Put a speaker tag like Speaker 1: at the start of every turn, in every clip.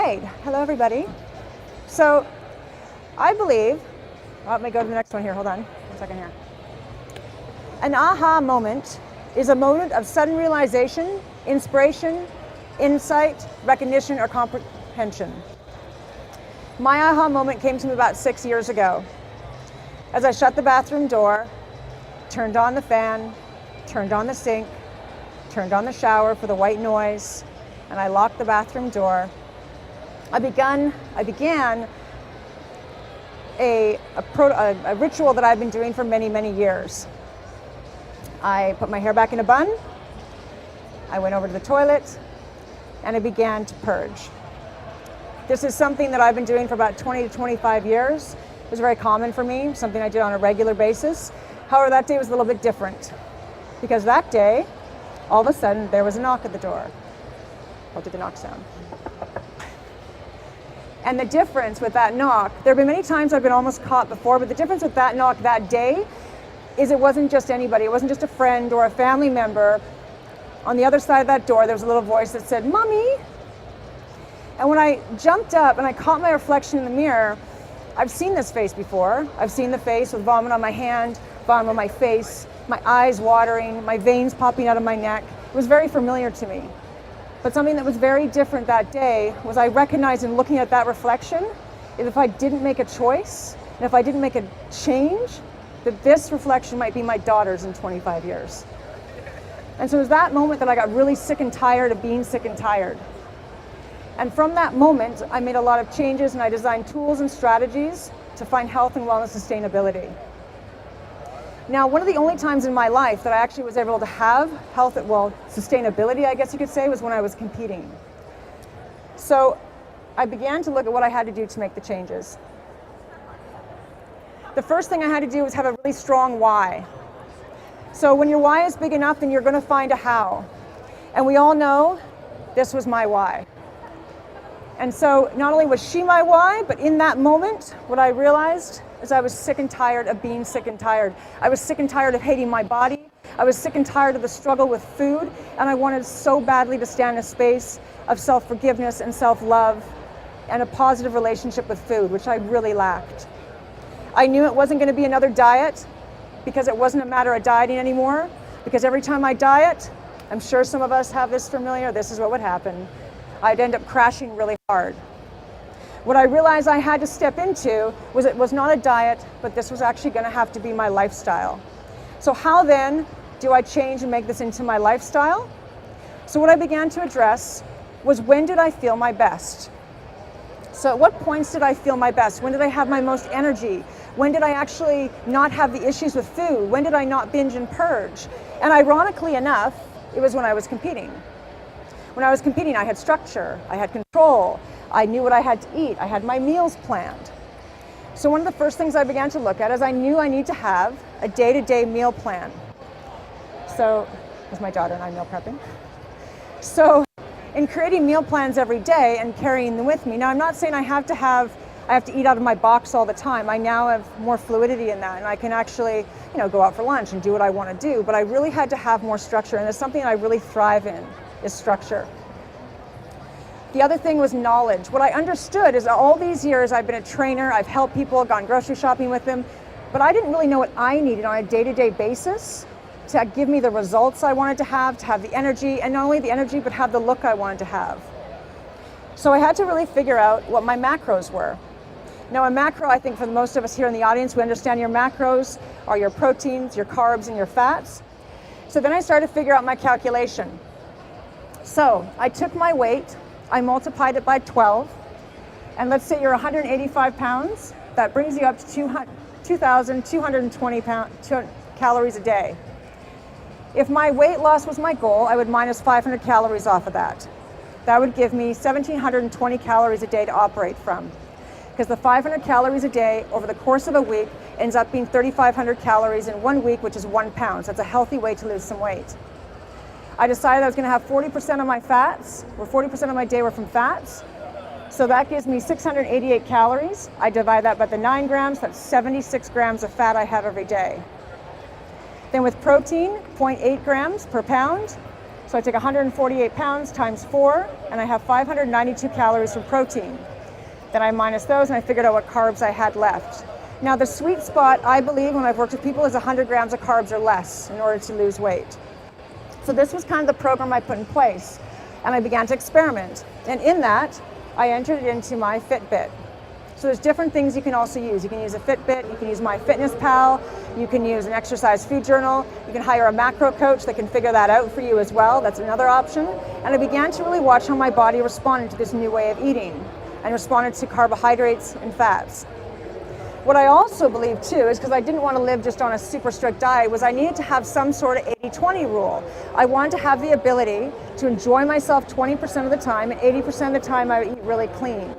Speaker 1: right. Hello, everybody. So I believe, let me go to the next one here. Hold on 1 second here. An aha moment is a moment of sudden realization, inspiration, insight, recognition, or comprehension. My aha moment came to me about 6 years ago. As I shut the bathroom door, turned on the fan, turned on the sink, turned on the shower for the white noise, and I locked the bathroom door. I began a ritual that I've been doing for many, many years. I put my hair back in a bun, I went over to the toilet, and I began to purge. This is something that I've been doing for about 20 to 25 years. It was very common for me, something I did on a regular basis. However, that day was a little bit different, because that day, all of a sudden, there was a knock at the door. What did the knock sound? And the difference with that knock, there have been many times I've been almost caught before, but the difference with that knock that day is it wasn't just anybody. It wasn't just a friend or a family member. On the other side of that door, there was a little voice that said, "Mommy." And when I jumped up and I caught my reflection in the mirror, I've seen this face before. I've seen the face with vomit on my hand, vomit on my face, my eyes watering, my veins popping out of my neck. It was very familiar to me. But something that was very different that day was I recognized in looking at that reflection, if I didn't make a choice, and if I didn't make a change, that this reflection might be my daughter's in 25 years. And so it was that moment that I got really sick and tired of being sick and tired. And from that moment, I made a lot of changes and I designed tools and strategies to find health and wellness sustainability. Now, one of the only times in my life that I actually was able to have health, sustainability, I guess you could say, was when I was competing. So I began to look at what I had to do to make the changes. The first thing I had to do was have a really strong why. So when your why is big enough, then you're going to find a how. And we all know this was my why. And so not only was she my why, but in that moment, what I realized is I was sick and tired of being sick and tired. I was sick and tired of hating my body. I was sick and tired of the struggle with food. And I wanted so badly to stand in a space of self-forgiveness and self-love and a positive relationship with food, which I really lacked. I knew it wasn't going to be another diet because it wasn't a matter of dieting anymore. Because every time I diet, I'm sure some of us have this familiar, this is what would happen. I'd end up crashing really hard. What I realized I had to step into was it was not a diet, but this was actually going to have to be my lifestyle. So how then do I change and make this into my lifestyle? So what I began to address was, when did I feel my best? So at what points did I feel my best? When did I have my most energy? When did I actually not have the issues with food? When did I not binge and purge? And ironically enough, it was when I was competing. When I was competing, I had structure, I had control, I knew what I had to eat, I had my meals planned. So one of the first things I began to look at is I knew I need to have a day-to-day meal plan. So, was my daughter and I meal prepping? So in creating meal plans every day and carrying them with me, now I'm not saying I have to eat out of my box all the time. I now have more fluidity in that, and I can actually, go out for lunch and do what I want to do, but I really had to have more structure, and it's something I really thrive in, is structure. The other thing was knowledge. What I understood is all these years I've been a trainer, I've helped people, gone grocery shopping with them, but I didn't really know what I needed on a day-to-day basis to give me the results I wanted to have the energy, and not only the energy, but have the look I wanted to have. So I had to really figure out what my macros were. Now a macro, I think for most of us here in the audience, we understand your macros are your proteins, your carbs, and your fats. So then I started to figure out my calculation. So I took my weight, I multiplied it by 12, and let's say you're 185 pounds, that brings you up to 2,220 calories a day. If my weight loss was my goal, I would minus 500 calories off of that. That would give me 1,720 calories a day to operate from. Because the 500 calories a day over the course of a week ends up being 3,500 calories in 1 week, which is 1 pound. So that's a healthy way to lose some weight. I decided I was going to have 40% of my fats, or 40% of my day were from fats. So that gives me 688 calories. I divide that by the 9 grams, that's 76 grams of fat I have every day. Then with protein, 0.8 grams per pound. So I take 148 pounds times 4, and I have 592 calories from protein. Then I minus those, and I figured out what carbs I had left. Now the sweet spot, I believe, when I've worked with people, is 100 grams of carbs or less in order to lose weight. So this was kind of the program I put in place, and I began to experiment. And in that, I entered it into my Fitbit. So there's different things you can also use. You can use a Fitbit, you can use MyFitnessPal, you can use an exercise food journal, you can hire a macro coach that can figure that out for you as well. That's another option. And I began to really watch how my body responded to this new way of eating and responded to carbohydrates and fats. What I also believe too is, because I didn't want to live just on a super strict diet, was I needed to have some sort of 80-20 rule. I wanted to have the ability to enjoy myself 20% of the time, and 80% of the time I would eat really clean.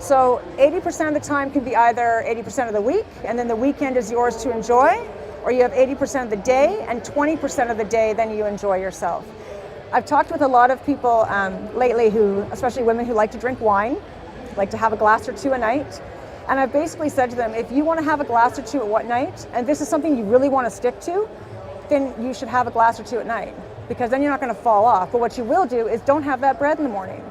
Speaker 1: So 80% of the time can be either 80% of the week, and then the weekend is yours to enjoy, or you have 80% of the day, and 20% of the day then you enjoy yourself. I've talked with a lot of people lately who, especially women who like to drink wine, like to have a glass or two a night. And I've basically said to them, if you want to have a glass or two at what night, and this is something you really want to stick to, then you should have a glass or two at night, because then you're not going to fall off. But what you will do is don't have that bread in the morning.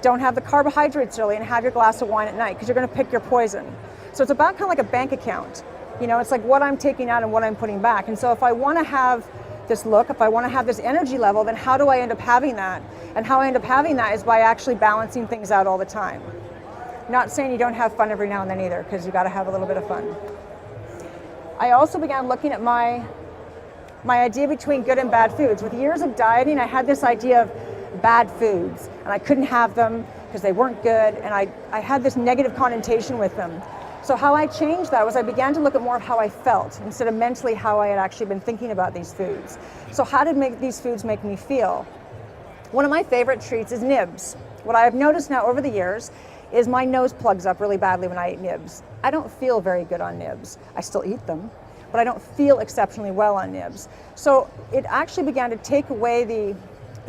Speaker 1: Don't have the carbohydrates early, and have your glass of wine at night, because you're going to pick your poison. So it's about kind of like a bank account. You know, it's like what I'm taking out and what I'm putting back. And so if I want to have this look, if I want to have this energy level, then how do I end up having that? And how I end up having that is by actually balancing things out all the time. Not saying you don't have fun every now and then either, because you got to have a little bit of fun. I also began looking at my idea between good and bad foods. With years of dieting, I had this idea of bad foods, and I couldn't have them because they weren't good, and I had this negative connotation with them. So how I changed that was I began to look at more of how I felt instead of mentally how I had actually been thinking about these foods. So how did these foods make me feel? One of my favorite treats is nibs. What I have noticed now over the years is my nose plugs up really badly when I eat nibs. I don't feel very good on nibs. I still eat them, but I don't feel exceptionally well on nibs. So it actually began to take away the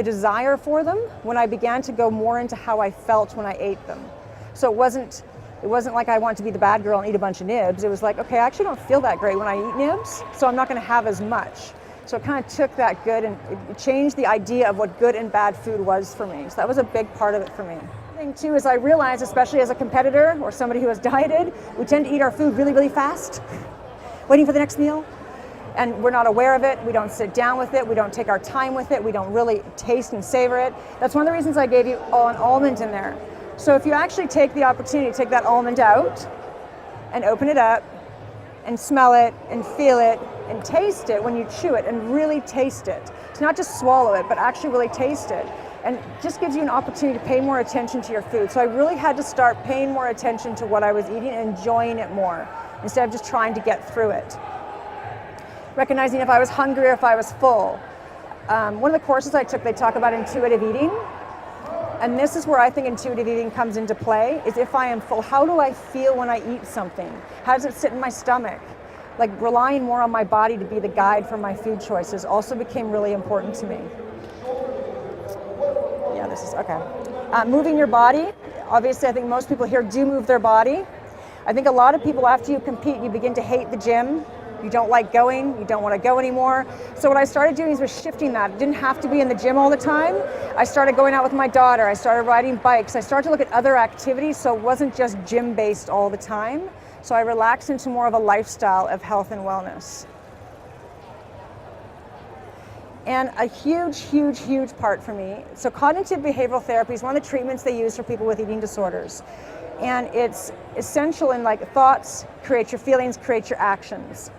Speaker 1: desire for them when I began to go more into how I felt when I ate them. So it wasn't like I wanted to be the bad girl and eat a bunch of nibs. It was like, okay, I actually don't feel that great when I eat nibs, so I'm not going to have as much. So it kind of took that good and it changed the idea of what good and bad food was for me. So that was a big part of it for me. The thing too is I realized, especially as a competitor or somebody who has dieted, we tend to eat our food really, really fast, waiting for the next meal. And we're not aware of it, we don't sit down with it, we don't take our time with it, we don't really taste and savor it. That's one of the reasons I gave you an almond in there. So if you actually take the opportunity to take that almond out and open it up and smell it and feel it and taste it when you chew it, and really taste it. It's not just swallow it, but actually really taste it. And just gives you an opportunity to pay more attention to your food. So I really had to start paying more attention to what I was eating and enjoying it more, instead of just trying to get through it. Recognizing if I was hungry or if I was full. One of the courses I took, they talk about intuitive eating. And this is where I think intuitive eating comes into play, is if I am full, how do I feel when I eat something? How does it sit in my stomach? Like relying more on my body to be the guide for my food choices also became really important to me. Yeah, this is okay. Moving your body. Obviously, I think most people here do move their body. I think a lot of people, after you compete, you begin to hate the gym. You don't like going, you don't want to go anymore. So what I started doing was shifting that. It didn't have to be in the gym all the time. I started going out with my daughter, I started riding bikes, I started to look at other activities, so it wasn't just gym-based all the time. So I relaxed into more of a lifestyle of health and wellness. And a huge, huge, huge part for me, so cognitive behavioral therapy is one of the treatments they use for people with eating disorders. And it's essential in like thoughts, create your feelings, create your actions.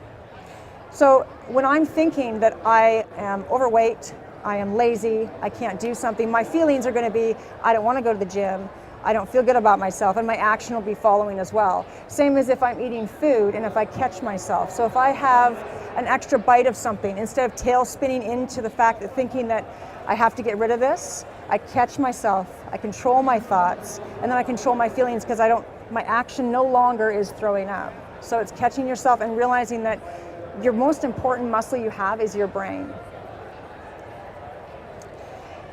Speaker 1: So when I'm thinking that I am overweight, I am lazy, I can't do something, my feelings are going to be, I don't want to go to the gym, I don't feel good about myself, and my action will be following as well. Same as if I'm eating food and if I catch myself. So if I have an extra bite of something, instead of tail spinning into the fact that thinking that I have to get rid of this, I catch myself, I control my thoughts, and then I control my feelings because my action no longer is throwing up. So it's catching yourself and realizing that your most important muscle you have is your brain.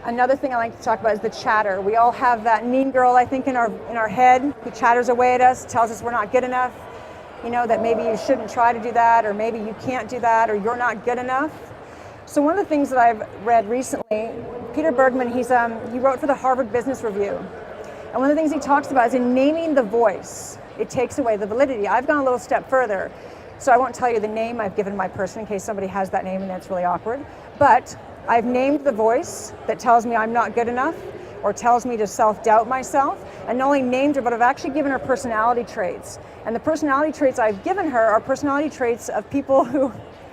Speaker 1: Another thing I like to talk about is the chatter. We all have that mean girl, I think, in our head who chatters away at us, tells us we're not good enough, you know, that maybe you shouldn't try to do that, or maybe you can't do that, or you're not good enough. So one of the things that I've read recently, Peter Bergman, he wrote for the Harvard Business Review. And one of the things he talks about is in naming the voice, it takes away the validity. I've gone a little step further. So I won't tell you the name I've given my person in case somebody has that name and that's really awkward. But I've named the voice that tells me I'm not good enough or tells me to self-doubt myself. And not only named her, but I've actually given her personality traits. And the personality traits I've given her are personality traits of people who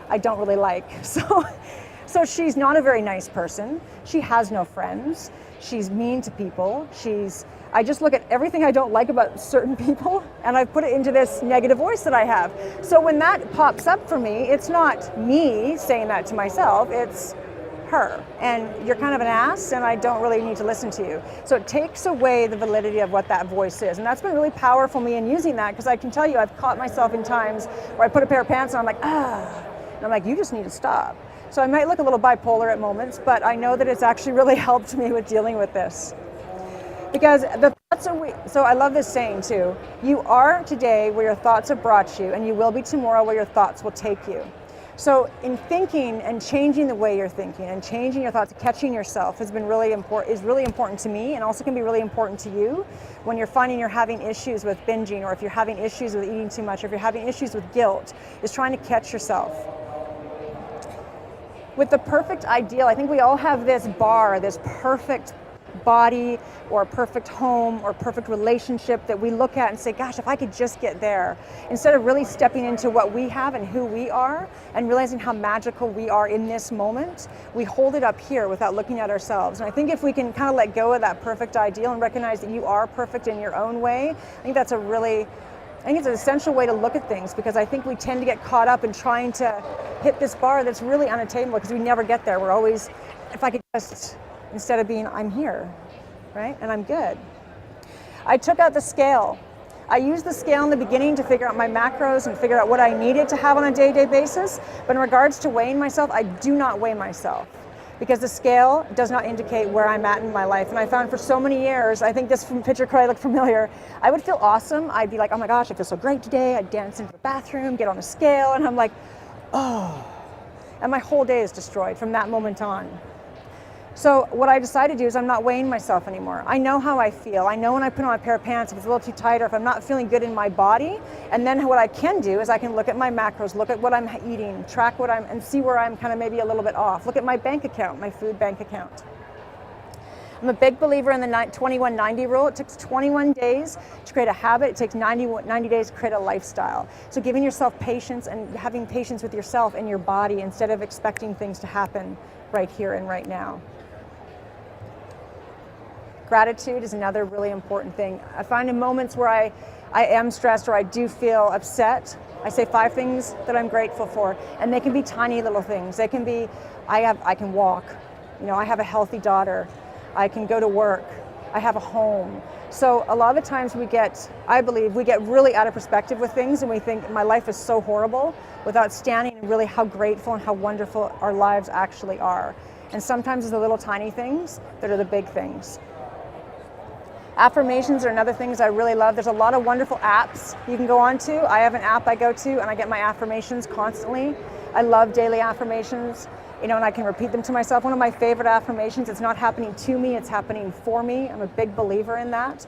Speaker 1: I don't really like. So she's not a very nice person. She has no friends. She's mean to people. I just look at everything I don't like about certain people and I've put it into this negative voice that I have. So when that pops up for me, it's not me saying that to myself, it's her. And you're kind of an ass and I don't really need to listen to you. So it takes away the validity of what that voice is. And that's been really powerful for me in using that, because I can tell you I've caught myself in times where I put a pair of pants on, I'm like, and I'm like, you just need to stop. So I might look a little bipolar at moments, but I know that it's actually really helped me with dealing with this. Because the thoughts are so I love this saying too, you are today where your thoughts have brought you, and you will be tomorrow where your thoughts will take you. So in thinking and changing the way you're thinking and changing your thoughts, catching yourself has been really important to me, and also can be really important to you when you're finding you're having issues with binging, or if you're having issues with eating too much, or if you're having issues with guilt, is trying to catch yourself. With the perfect ideal, I think we all have this bar, this perfect body or a perfect home or perfect relationship that we look at and say, gosh, if I could just get there. Instead of really stepping into what we have and who we are and realizing how magical we are in this moment, we hold it up here without looking at ourselves. And I think if we can kind of let go of that perfect ideal and recognize that you are perfect in your own way, I think it's an essential way to look at things, because I think we tend to get caught up in trying to hit this bar that's really unattainable, because we never get there. We're always, if I could just, instead of being, I'm here, right? And I'm good. I took out the scale. I used the scale in the beginning to figure out my macros and figure out what I needed to have on a day-to-day basis. But in regards to weighing myself, I do not weigh myself, because the scale does not indicate where I'm at in my life. And I found for so many years, I think this picture could look familiar, I would feel awesome. I'd be like, oh my gosh, I feel so great today. I'd dance into the bathroom, get on the scale, and I'm like, oh. And my whole day is destroyed from that moment on. So what I decided to do is I'm not weighing myself anymore. I know how I feel. I know when I put on a pair of pants, if it's a little too tight or if I'm not feeling good in my body. And then what I can do is I can look at my macros, look at what I'm eating, track and see where I'm kind of maybe a little bit off. Look at my bank account, my food bank account. I'm a big believer in the 21-90 rule. It takes 21 days to create a habit. It takes 90 days to create a lifestyle. So giving yourself patience and having patience with yourself and your body instead of expecting things to happen right here and right now. Gratitude is another really important thing. I find in moments where I am stressed or I do feel upset, I say 5 things that I'm grateful for, and they can be tiny little things. They can be, I can walk, I have a healthy daughter, I can go to work, I have a home. So a lot of the times I believe we get really out of perspective with things, and we think my life is so horrible without standing in really how grateful and how wonderful our lives actually are. And sometimes it's the little tiny things that are the big things. Affirmations are another things I really love. There's a lot of wonderful apps you can go on to. I have an app I go to and I get my affirmations constantly. I love daily affirmations, and I can repeat them to myself. One of my favorite affirmations, it's not happening to me, it's happening for me. I'm a big believer in that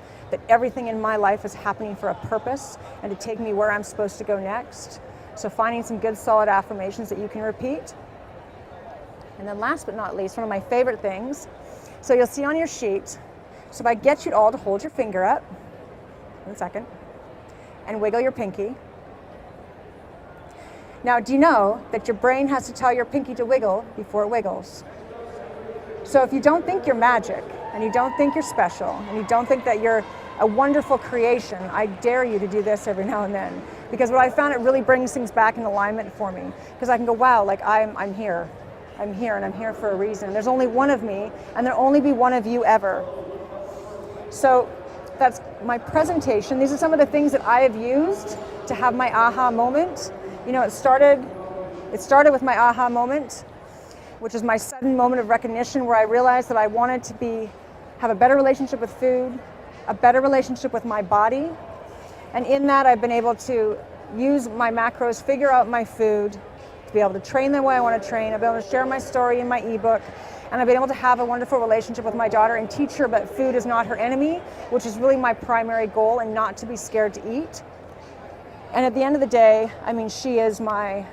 Speaker 1: everything in my life is happening for a purpose and to take me where I'm supposed to go next. So finding some good solid affirmations that you can repeat. And then last but not least, one of my favorite things, so you'll see on your sheet, so if I get you all to hold your finger up, 1 second, and wiggle your pinky. Now, do you know that your brain has to tell your pinky to wiggle before it wiggles? So if you don't think you're magic, and you don't think you're special, and you don't think that you're a wonderful creation, I dare you to do this every now and then. Because what I found, it really brings things back in alignment for me. Because I can go, wow, like I'm here. I'm here, and I'm here for a reason. There's only one of me, and there'll only be one of you ever. So that's my presentation. These are some of the things that I have used to have my aha moment. It started with my aha moment, which is my sudden moment of recognition where I realized that I wanted to have a better relationship with food, a better relationship with my body. And in that, I've been able to use my macros, figure out my food, to be able to train the way I want to train. I've been able to share my story in my ebook. And I've been able to have a wonderful relationship with my daughter and teach her that food is not her enemy, which is really my primary goal, and not to be scared to eat. And at the end of the day, I mean, she is my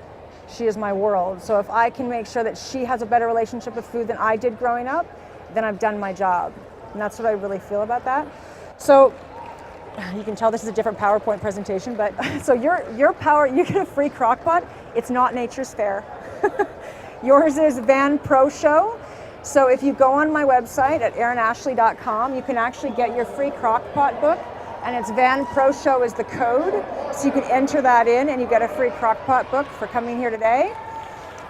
Speaker 1: world. So if I can make sure that she has a better relationship with food than I did growing up, then I've done my job. And that's what I really feel about that. So you can tell this is a different PowerPoint presentation, but so your power, you get a free crock-pot. It's not Nature's Fair. Yours is Van Pro Show. So if you go on my website at erinashley.com, you can actually get your free crock-pot book, and it's Van Pro Show is the code. So you can enter that in and you get a free crock-pot book for coming here today.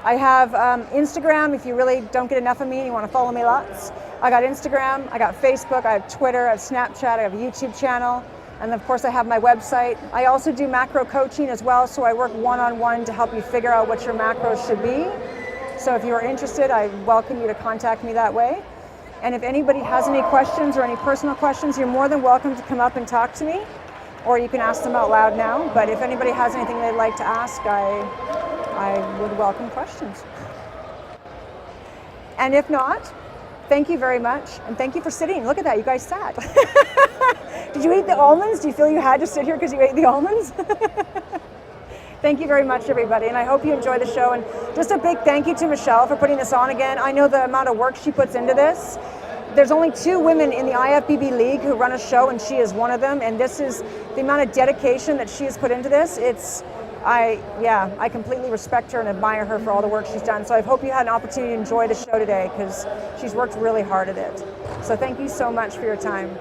Speaker 1: I have Instagram if you really don't get enough of me and you want to follow me lots. I got Instagram, I got Facebook, I have Twitter, I have Snapchat, I have a YouTube channel, and of course I have my website. I also do macro coaching as well, so I work one-on-one to help you figure out what your macros should be. So if you are interested, I welcome you to contact me that way. And if anybody has any questions or any personal questions, you're more than welcome to come up and talk to me, or you can ask them out loud now. But if anybody has anything they'd like to ask, I would welcome questions. And if not, thank you very much, and thank you for sitting. Look at that, you guys sat. Did you eat the almonds? Do you feel you had to sit here because you ate the almonds? Thank you very much, everybody, and I hope you enjoy the show. And just a big thank you to Michelle for putting this on again. I know the amount of work she puts into this. There's only 2 women in the IFBB League who run a show, and she is one of them. And this is the amount of dedication that she has put into this. I completely respect her and admire her for all the work she's done. So I hope you had an opportunity to enjoy the show today, because she's worked really hard at it. So thank you so much for your time.